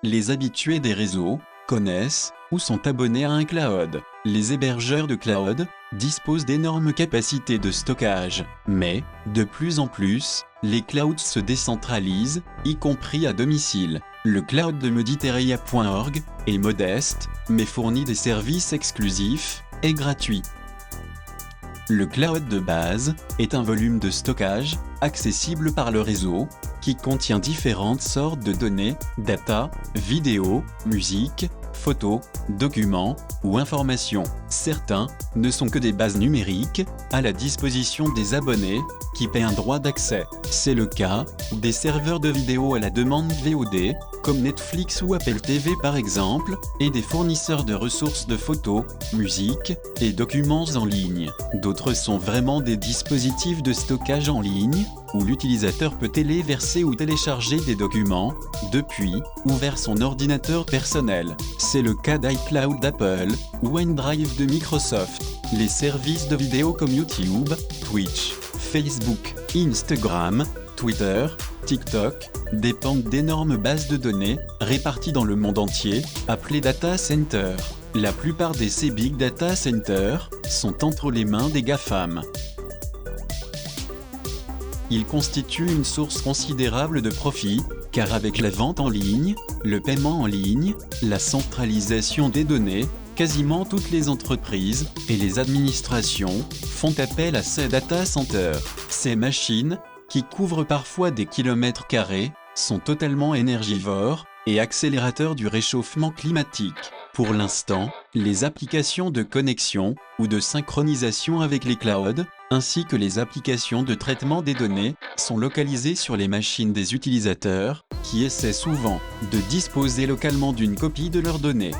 Les habitués des réseaux connaissent ou sont abonnés à un cloud. Les hébergeurs de cloud disposent d'énormes capacités de stockage, mais, de plus en plus, les clouds se décentralisent, y compris à domicile. Le cloud de Mediterranean.org est modeste, mais fournit des services exclusifs et gratuits. Le cloud de base est un volume de stockage, accessible par le réseau, qui contient différentes sortes de données, data, vidéos, musique, photos, documents ou informations. Certains ne sont que des bases numériques, à la disposition des abonnés, qui paient un droit d'accès. C'est le cas des serveurs de vidéos à la demande VOD, comme Netflix ou Apple TV par exemple, et des fournisseurs de ressources de photos, musique et documents en ligne. D'autres sont vraiment des dispositifs de stockage en ligne, où l'utilisateur peut téléverser ou télécharger des documents, depuis ou vers son ordinateur personnel. C'est le cas d'iCloud d'Apple ou OneDrive de Microsoft. Les services de vidéo comme YouTube, Twitch, Facebook, Instagram, Twitter, TikTok dépendent d'énormes bases de données réparties dans le monde entier, appelées data centers. La plupart de ces big data centers sont entre les mains des GAFAM. Ils constituent une source considérable de profit, car avec la vente en ligne, le paiement en ligne, la centralisation des données, quasiment toutes les entreprises et les administrations font appel à ces data centers. Ces machines, qui couvrent parfois des kilomètres carrés, sont totalement énergivores et accélérateurs du réchauffement climatique. Pour l'instant, les applications de connexion ou de synchronisation avec les clouds, ainsi que les applications de traitement des données, sont localisées sur les machines des utilisateurs, qui essaient souvent de disposer localement d'une copie de leurs données.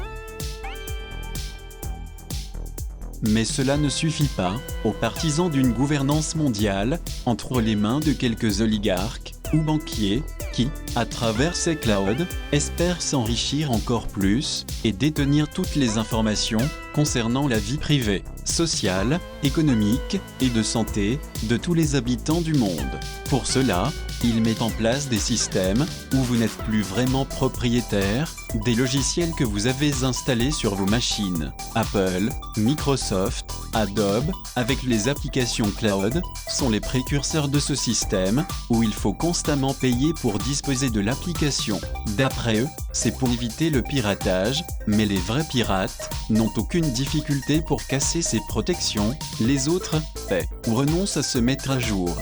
Mais cela ne suffit pas aux partisans d'une gouvernance mondiale entre les mains de quelques oligarques ou banquiers qui, à travers ces clouds, espèrent s'enrichir encore plus et détenir toutes les informations concernant la vie privée, sociale, économique et de santé de tous les habitants du monde. Pour cela, ils mettent en place des systèmes où vous n'êtes plus vraiment propriétaire des logiciels que vous avez installés sur vos machines. Apple, Microsoft, Adobe, avec les applications cloud, sont les précurseurs de ce système où il faut constamment payer pour disposer de l'application. D'après eux, c'est pour éviter le piratage, mais les vrais pirates n'ont aucune difficulté pour casser ces protections, les autres paient ou renoncent à se mettre à jour.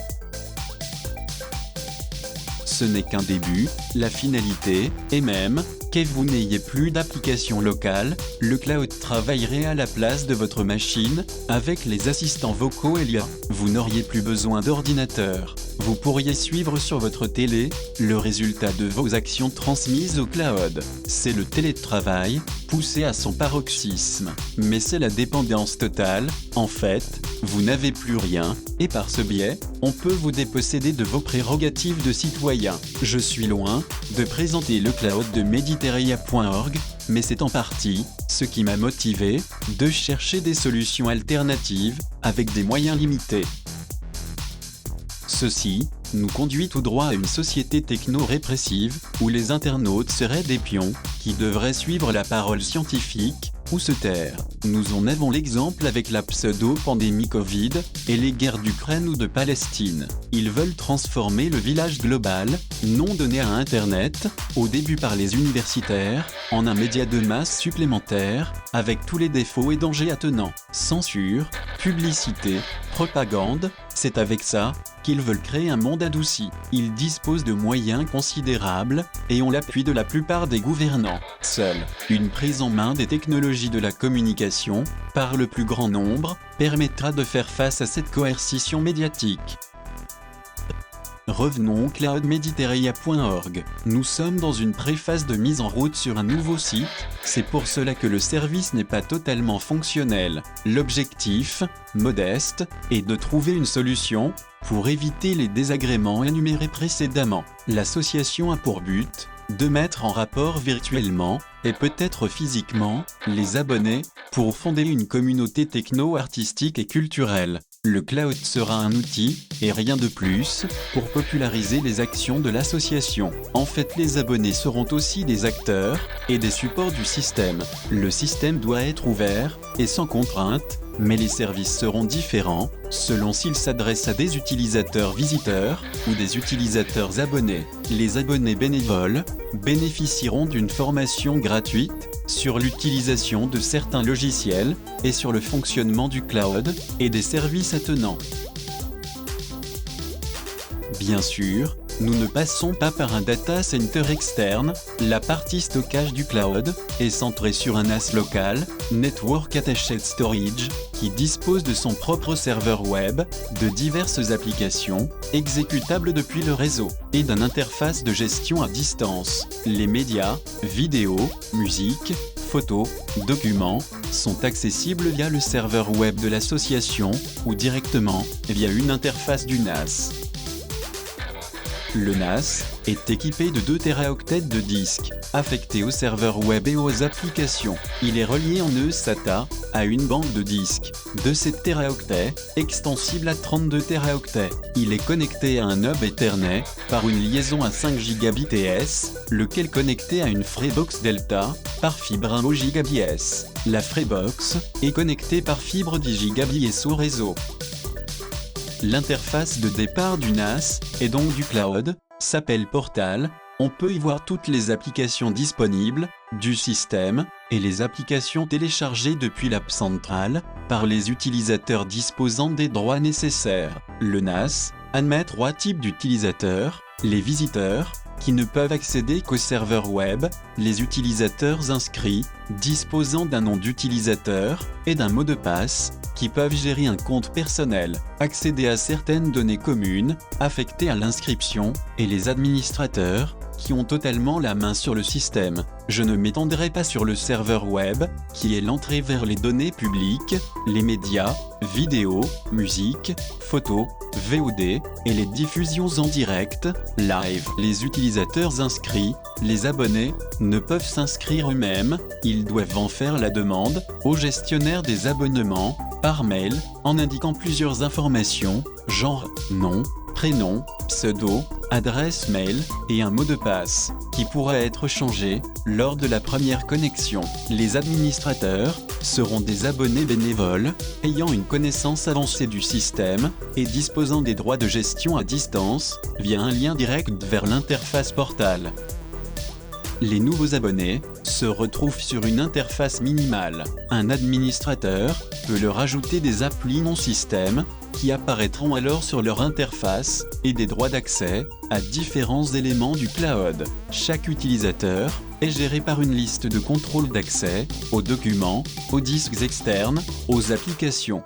Ce n'est qu'un début, la finalité est même que vous n'ayez plus d'application locale, le cloud travaillerait à la place de votre machine, avec les assistants vocaux et l'IA. Vous n'auriez plus besoin d'ordinateur. Vous pourriez suivre sur votre télé le résultat de vos actions transmises au cloud. C'est le télétravail, poussé à son paroxysme. Mais c'est la dépendance totale. En fait, vous n'avez plus rien, et par ce biais, on peut vous déposséder de vos prérogatives de citoyen. Je suis loin de présenter le cloud de Mediterranean.org, mais c'est en partie ce qui m'a motivé de chercher des solutions alternatives avec des moyens limités. Ceci nous conduit tout droit à une société techno-répressive où les internautes seraient des pions qui devraient suivre la parole scientifique ou se taire. Nous en avons l'exemple avec la pseudo-pandémie Covid et les guerres d'Ukraine ou de Palestine. Ils veulent transformer le village global, non donné à Internet, au début par les universitaires, en un média de masse supplémentaire, avec tous les défauts et dangers attenants. Censure, publicité, propagande, c'est avec ça qu'ils veulent créer un monde adouci. Ils disposent de moyens considérables et ont l'appui de la plupart des gouvernants. Seule une prise en main des technologies de la communication, par le plus grand nombre, permettra de faire face à cette coercition médiatique. Revenons au cloud Mediterranean.org. Nous sommes dans une préphase de mise en route sur un nouveau site, c'est pour cela que le service n'est pas totalement fonctionnel. L'objectif, modeste, est de trouver une solution pour éviter les désagréments énumérés précédemment. L'association a pour but de mettre en rapport virtuellement, et peut-être physiquement, les abonnés, pour fonder une communauté techno-artistique et culturelle. Le cloud sera un outil, et rien de plus, pour populariser les actions de l'association. En fait, les abonnés seront aussi des acteurs et des supports du système. Le système doit être ouvert et sans contrainte, mais les services seront différents, selon s'ils s'adressent à des utilisateurs visiteurs ou des utilisateurs abonnés. Les abonnés bénévoles bénéficieront d'une formation gratuite sur l'utilisation de certains logiciels et sur le fonctionnement du cloud et des services attenants. Bien sûr, nous ne passons pas par un data center externe, la partie stockage du cloud est centrée sur un NAS local, Network Attached Storage, qui dispose de son propre serveur web, de diverses applications, exécutables depuis le réseau, et d'une interface de gestion à distance. Les médias, vidéos, musique, photos, documents, sont accessibles via le serveur web de l'association, ou directement, via une interface du NAS. Le NAS est équipé de 2 Teraoctets de disques, affectés au serveur web et aux applications. Il est relié en eSATA à une banque de disques de 7 Teraoctets, extensible à 32 Teraoctets. Il est connecté à un hub Ethernet par une liaison à 5 Gbps, lequel connecté à une Freebox Delta par fibre 1 Gbps. La Freebox est connectée par fibre 10 Gbps au réseau. L'interface de départ du NAS, et donc du cloud, s'appelle Portal. On peut y voir toutes les applications disponibles du système et les applications téléchargées depuis l'app centrale par les utilisateurs disposant des droits nécessaires. Le NAS admet 3 types d'utilisateurs: les visiteurs, qui ne peuvent accéder qu'au serveur web, les utilisateurs inscrits, disposant d'un nom d'utilisateur et d'un mot de passe, qui peuvent gérer un compte personnel, accéder à certaines données communes, affectées à l'inscription, et les administrateurs, qui ont totalement la main sur le système. Je ne m'étendrai pas sur le serveur web, qui est l'entrée vers les données publiques, les médias, vidéos, musique, photos, VOD, et les diffusions en direct, live. Les utilisateurs inscrits, les abonnés, ne peuvent s'inscrire eux-mêmes, ils doivent en faire la demande au gestionnaire des abonnements, par mail, en indiquant plusieurs informations, genre nom, prénom, pseudo, adresse mail et un mot de passe, qui pourra être changé lors de la première connexion. Les administrateurs seront des abonnés bénévoles, ayant une connaissance avancée du système et disposant des droits de gestion à distance, via un lien direct vers l'interface Portal. Les nouveaux abonnés se retrouvent sur une interface minimale. Un administrateur peut leur ajouter des applis non système, qui apparaîtront alors sur leur interface, et des droits d'accès à différents éléments du cloud. Chaque utilisateur est géré par une liste de contrôle d'accès aux documents, aux disques externes, aux applications.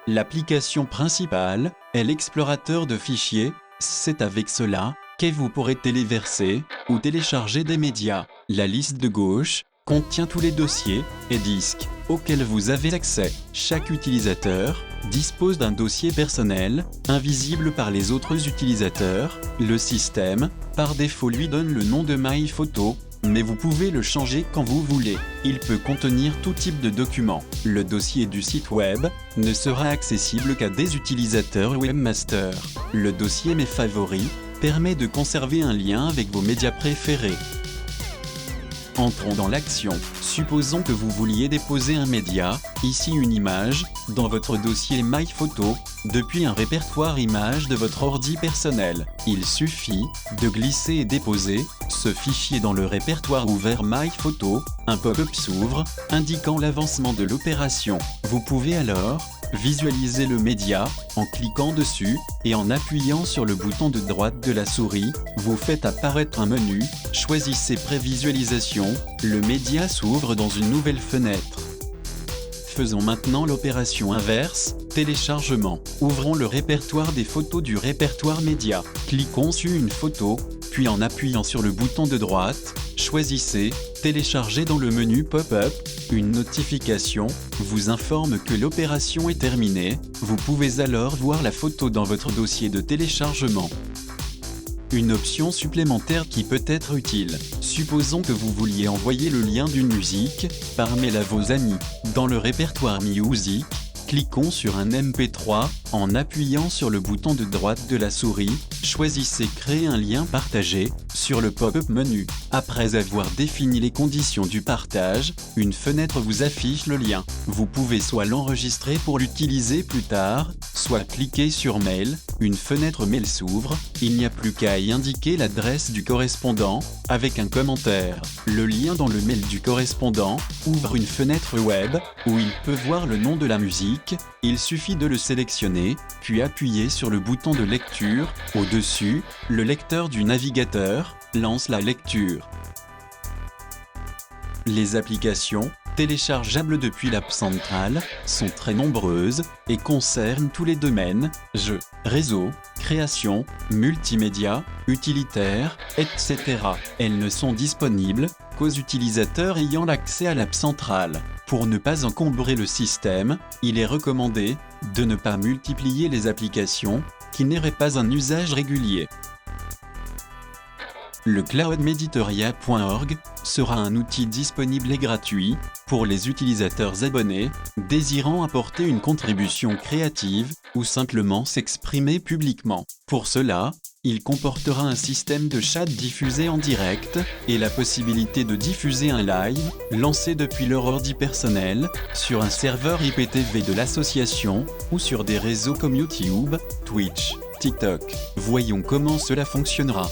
L'application principale est l'explorateur de fichiers. C'est avec cela que vous pourrez téléverser ou télécharger des médias. La liste de gauche contient tous les dossiers et disques auxquels vous avez accès. Chaque utilisateur dispose d'un dossier personnel, invisible par les autres utilisateurs. Le système, par défaut, lui donne le nom de MyPhoto, mais vous pouvez le changer quand vous voulez. Il peut contenir tout type de documents. Le dossier du site web ne sera accessible qu'à des utilisateurs webmaster. Le dossier Mes favoris permet de conserver un lien avec vos médias préférés. Entrons dans l'action. Supposons que vous vouliez déposer un média, ici une image, dans votre dossier MyPhoto, depuis un répertoire images de votre ordi personnel. Il suffit de glisser et déposer ce fichier dans le répertoire ouvert MyPhoto. Un pop-up s'ouvre, indiquant l'avancement de l'opération. Vous pouvez alors visualiser le média en cliquant dessus et en appuyant sur le bouton de droite de la souris. Vous faites apparaître un menu, choisissez Prévisualisation, le média s'ouvre dans une nouvelle fenêtre. Faisons maintenant l'opération inverse, téléchargement. Ouvrons le répertoire des photos du répertoire média. Cliquons sur une photo, puis en appuyant sur le bouton de droite, choisissez Télécharger dans le menu pop-up. Une notification vous informe que l'opération est terminée. Vous pouvez alors voir la photo dans votre dossier de téléchargement. Une option supplémentaire qui peut être utile. Supposons que vous vouliez envoyer le lien d'une musique par mail à vos amis. Dans le répertoire Music, Cliquons sur un MP3, en appuyant sur le bouton de droite de la souris, choisissez Créer un lien partagé, sur le pop-up menu. Après avoir défini les conditions du partage, une fenêtre vous affiche le lien. Vous pouvez soit l'enregistrer pour l'utiliser plus tard, soit cliquer sur Mail, une fenêtre mail s'ouvre, il n'y a plus qu'à y indiquer l'adresse du correspondant, avec un commentaire. Le lien dans le mail du correspondant ouvre une fenêtre web, où il peut voir le nom de la musique, il suffit de le sélectionner, puis appuyer sur le bouton de lecture, au-dessus, le lecteur du navigateur lance la lecture. Les applications, téléchargeables depuis l'App Central, sont très nombreuses, et concernent tous les domaines, jeux, réseaux, création, multimédia, utilitaires, etc. Elles ne sont disponibles qu'aux utilisateurs ayant l'accès à l'App Central. Pour ne pas encombrer le système, il est recommandé de ne pas multiplier les applications qui n'auraient pas un usage régulier. Le cloudmediteria.org sera un outil disponible et gratuit pour les utilisateurs abonnés désirant apporter une contribution créative ou simplement s'exprimer publiquement. Pour cela, il comportera un système de chat diffusé en direct et la possibilité de diffuser un live lancé depuis leur ordi personnel sur un serveur IPTV de l'association ou sur des réseaux comme YouTube, Twitch, TikTok. Voyons comment cela fonctionnera.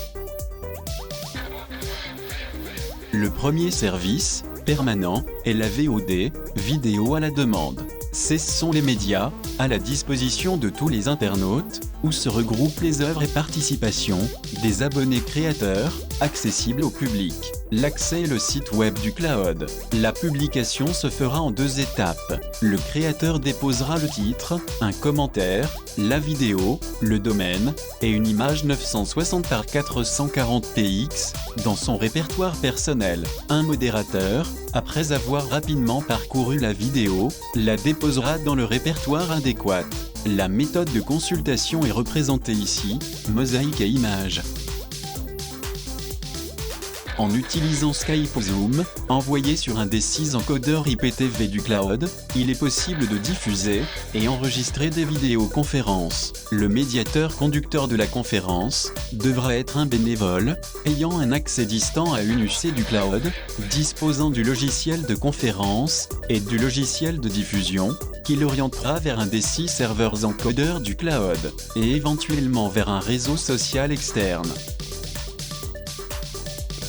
Le premier service, permanent, est la VOD, vidéo à la demande. Ce sont les médias, à la disposition de tous les internautes, où se regroupent les œuvres et participations des abonnés créateurs, accessibles au public. L'accès est le site web du cloud. La publication se fera en 2 étapes. Le créateur déposera le titre, un commentaire, la vidéo, le domaine, et une image 960 par 440 px dans son répertoire personnel. Un modérateur, après avoir rapidement parcouru la vidéo, la déposera dans le répertoire adéquat. La méthode de consultation est représentée ici, mosaïque et image. En utilisant Skype ou Zoom, envoyé sur un des 6 encodeurs IPTV du cloud, il est possible de diffuser et enregistrer des vidéoconférences. Le médiateur conducteur de la conférence devra être un bénévole, ayant un accès distant à une UC du cloud, disposant du logiciel de conférence et du logiciel de diffusion, qui l'orientera vers un des 6 serveurs encodeurs du cloud, et éventuellement vers un réseau social externe.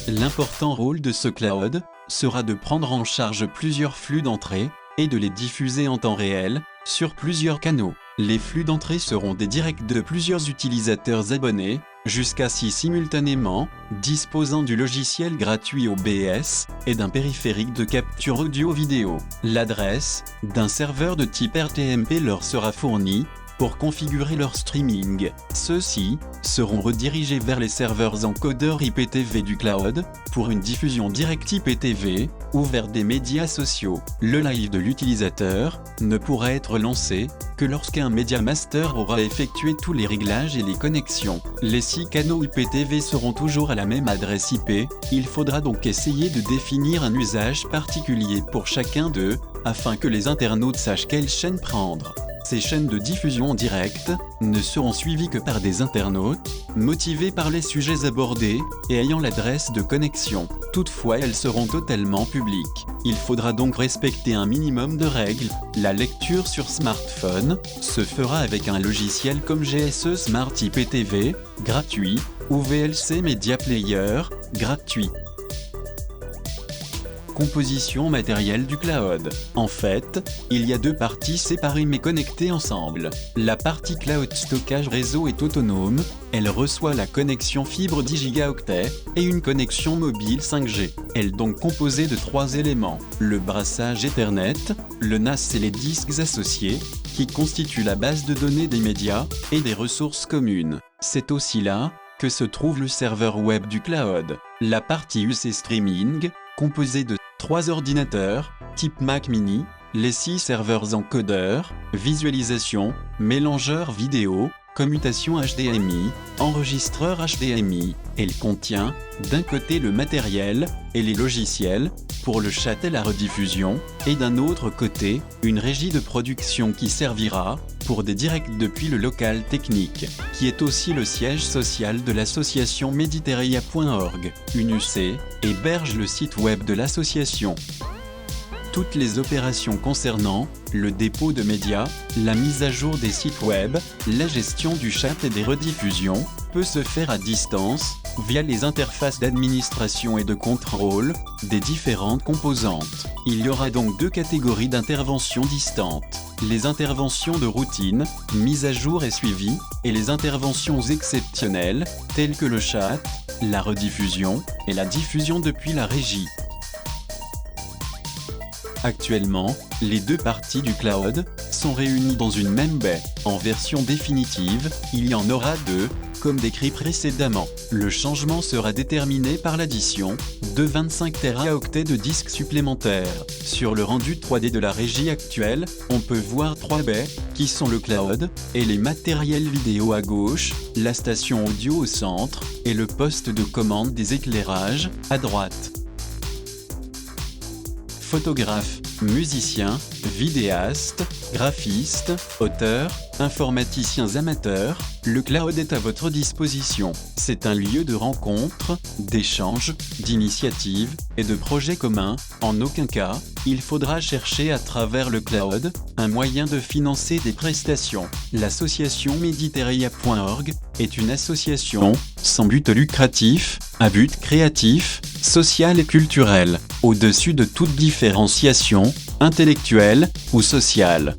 L'important rôle de ce cloud sera de prendre en charge plusieurs flux d'entrée et de les diffuser en temps réel sur plusieurs canaux. Les flux d'entrée seront des directs de plusieurs utilisateurs abonnés, jusqu'à 6 simultanément, disposant du logiciel gratuit OBS et d'un périphérique de capture audio-vidéo. L'adresse d'un serveur de type RTMP leur sera fournie pour configurer leur streaming. Ceux-ci seront redirigés vers les serveurs encodeurs IPTV du cloud pour une diffusion directe IPTV ou vers des médias sociaux. Le live de l'utilisateur ne pourra être lancé que lorsqu'un Media Master aura effectué tous les réglages et les connexions. Les 6 canaux IPTV seront toujours à la même adresse IP, il faudra donc essayer de définir un usage particulier pour chacun d'eux, afin que les internautes sachent quelle chaîne prendre. Ces chaînes de diffusion en direct ne seront suivies que par des internautes, motivés par les sujets abordés et ayant l'adresse de connexion. Toutefois, elles seront totalement publiques. Il faudra donc respecter un minimum de règles. La lecture sur smartphone se fera avec un logiciel comme GSE Smart IPTV, gratuit, ou VLC Media Player, gratuit. Composition matérielle du cloud. En fait, il y a 2 parties séparées mais connectées ensemble. La partie cloud stockage réseau est autonome, elle reçoit la connexion fibre 10 gigaoctets et une connexion mobile 5G. Elle est donc composée de 3 éléments. Le brassage Ethernet, le NAS et les disques associés, qui constituent la base de données des médias et des ressources communes. C'est aussi là que se trouve le serveur web du cloud. La partie UC Streaming, composée de 3 ordinateurs, type Mac mini, les 6 serveurs encodeurs, visualisation, mélangeur vidéo, commutation HDMI, enregistreur HDMI. Elle contient, d'un côté le matériel et les logiciels, pour le chat et la rediffusion, et d'un autre côté, une régie de production qui servira, pour des directs depuis le local technique, qui est aussi le siège social de l'association Mediterranean.org. Une UC héberge le site web de l'association. Toutes les opérations concernant le dépôt de médias, la mise à jour des sites web, la gestion du chat et des rediffusions, peut se faire à distance, via les interfaces d'administration et de contrôle des différentes composantes. Il y aura donc deux catégories d'interventions distantes. Les interventions de routine, mise à jour et suivi, et les interventions exceptionnelles, telles que le chat, la rediffusion, et la diffusion depuis la régie. Actuellement, les deux parties du cloud sont réunies dans une même baie. En version définitive, il y en aura deux, comme décrit précédemment. Le changement sera déterminé par l'addition de 25 Teraoctets de disques supplémentaires. Sur le rendu 3D de la régie actuelle, on peut voir trois baies, qui sont le cloud, et les matériels vidéo à gauche, la station audio au centre, et le poste de commande des éclairages, à droite. Photographes, musiciens, vidéastes, graphistes, auteurs, informaticiens amateurs, le cloud est à votre disposition. C'est un lieu de rencontre, d'échange, d'initiative et de projets communs. En aucun cas, il faudra chercher à travers le cloud un moyen de financer des prestations. L'association Mediterranean.org est une association sans but lucratif, à but créatif, social et culturel, au-dessus de toute différenciation, intellectuelle ou sociale.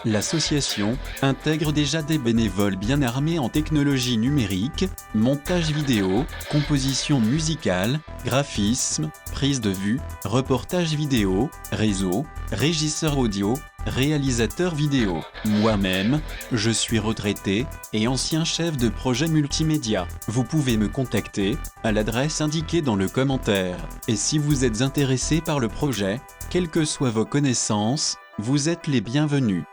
L'association intègre déjà des bénévoles bien armés en technologie numérique, montage vidéo, composition musicale, graphisme, prise de vue, reportage vidéo, réseau, régisseur audio, réalisateur vidéo. Moi-même, je suis retraité et ancien chef de projet multimédia. Vous pouvez me contacter à l'adresse indiquée dans le commentaire. Et si vous êtes intéressé par le projet, quelles que soient vos connaissances, vous êtes les bienvenus.